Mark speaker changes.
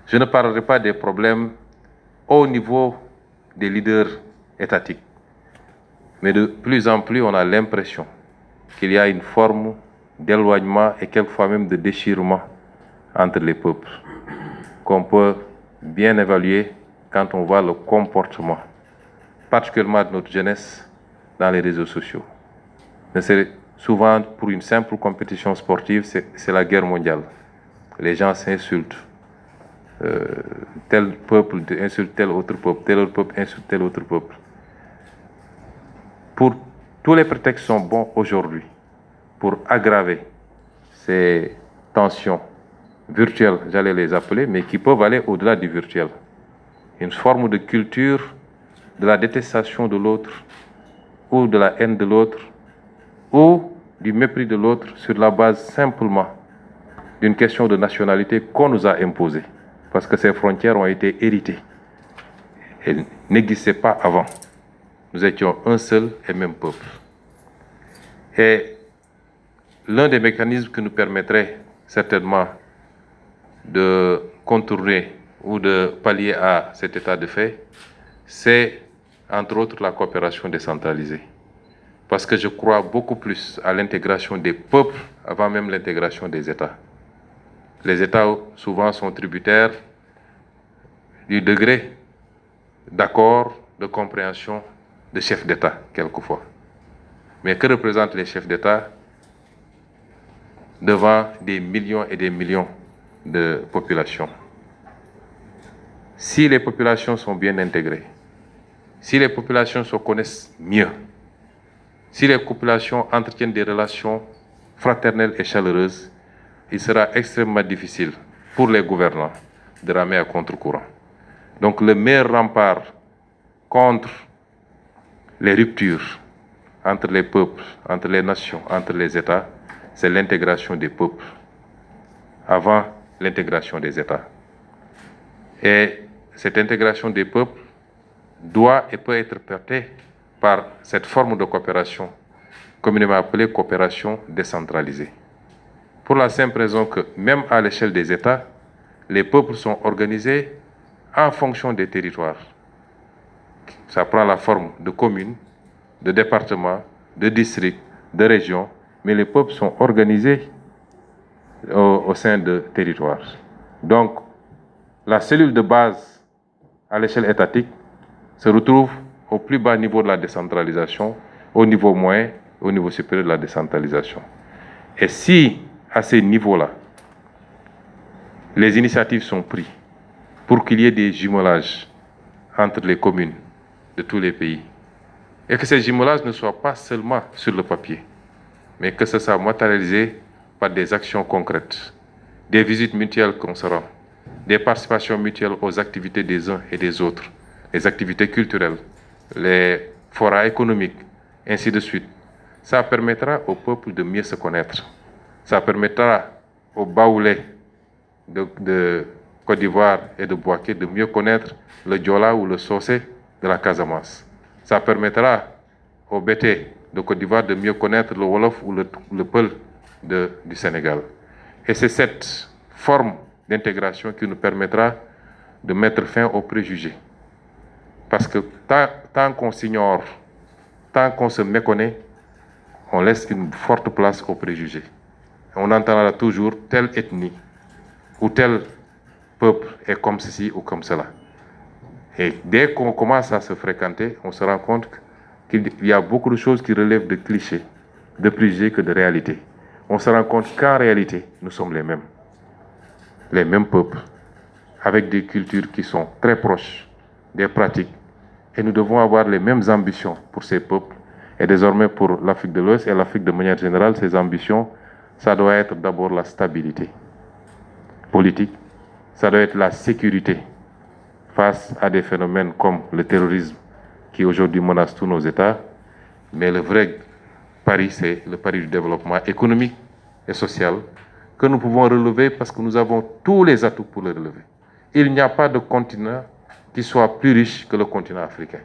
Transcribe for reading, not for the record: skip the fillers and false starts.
Speaker 1: Je ne parlerai pas des problèmes au niveau des leaders étatiques. Mais de plus en plus, on a l'impression qu'il y a une forme d'éloignement et quelquefois même de déchirement entre les peuples, qu'on peut bien évaluer quand on voit le comportement, particulièrement de notre jeunesse, dans les réseaux sociaux. C'est souvent pour une simple compétition sportive, c'est la guerre mondiale. Les gens s'insultent. Tel peuple insulte tel autre peuple insulte tel autre peuple. Tous les prétextes sont bons aujourd'hui pour aggraver ces tensions virtuelles, j'allais les appeler, mais qui peuvent aller au-delà du virtuel. Une forme de culture de la détestation de l'autre, ou de la haine de l'autre, ou du mépris de l'autre sur la base simplement d'une question de nationalité qu'on nous a imposée. Parce que ces frontières ont été héritées. Elles n'existaient pas avant. Nous étions un seul et même peuple. Et l'un des mécanismes qui nous permettrait certainement de contourner ou de pallier à cet état de fait, c'est entre autres la coopération décentralisée. Parce que je crois beaucoup plus à l'intégration des peuples avant même l'intégration des États. Les États souvent sont tributaires du degré d'accord, de compréhension des chefs d'État, quelquefois. Mais que représentent les chefs d'État devant des millions et des millions de populations? Si les populations sont bien intégrées, si les populations se connaissent mieux, si les populations entretiennent des relations fraternelles et chaleureuses, il sera extrêmement difficile pour les gouvernants de ramer à contre-courant. Donc le meilleur rempart contre les ruptures entre les peuples, entre les nations, entre les États, c'est l'intégration des peuples avant l'intégration des États. Et cette intégration des peuples doit et peut être portée par cette forme de coopération, communément appelée coopération décentralisée. Pour la simple raison que même à l'échelle des États, les peuples sont organisés en fonction des territoires. Ça prend la forme de communes, de départements, de districts, de régions, mais les peuples sont organisés au sein de territoires. Donc, la cellule de base à l'échelle étatique se retrouve au plus bas niveau de la décentralisation, au niveau moyen, au niveau supérieur de la décentralisation. Et si, à ces niveaux-là, les initiatives sont prises pour qu'il y ait des jumelages entre les communes de tous les pays, et que ces jumelages ne soient pas seulement sur le papier, mais que ce soit matérialisé par des actions concrètes, des visites mutuelles qu'on se rend, des participations mutuelles aux activités des uns et des autres, les activités culturelles, les forats économiques, ainsi de suite. Ça permettra au peuple de mieux se connaître. Ça permettra aux Baoulés de Côte d'Ivoire et de Bouaké de mieux connaître le Diola ou le Socé de la Casamance. Ça permettra aux Bété de Côte d'Ivoire de mieux connaître le Wolof ou le Peul du Sénégal. Et c'est cette forme d'intégration qui nous permettra de mettre fin aux préjugés. Parce que tant qu'on s'ignore, tant qu'on se méconnaît, on laisse une forte place aux préjugés. On entendra toujours telle ethnie ou tel peuple est comme ceci ou comme cela. Et dès qu'on commence à se fréquenter, on se rend compte qu'il y a beaucoup de choses qui relèvent de clichés, de préjugés que de réalité. On se rend compte qu'en réalité, nous sommes les mêmes peuples, avec des cultures qui sont très proches, des pratiques, et nous devons avoir les mêmes ambitions pour ces peuples. Et désormais, pour l'Afrique de l'Ouest et l'Afrique de manière générale, ces ambitions, ça doit être d'abord la stabilité politique, ça doit être la sécurité face à des phénomènes comme le terrorisme qui aujourd'hui menace tous nos États. Mais le vrai pari, c'est le pari du développement économique et social que nous pouvons relever parce que nous avons tous les atouts pour le relever. Il n'y a pas de continent qui soit plus riche que le continent africain.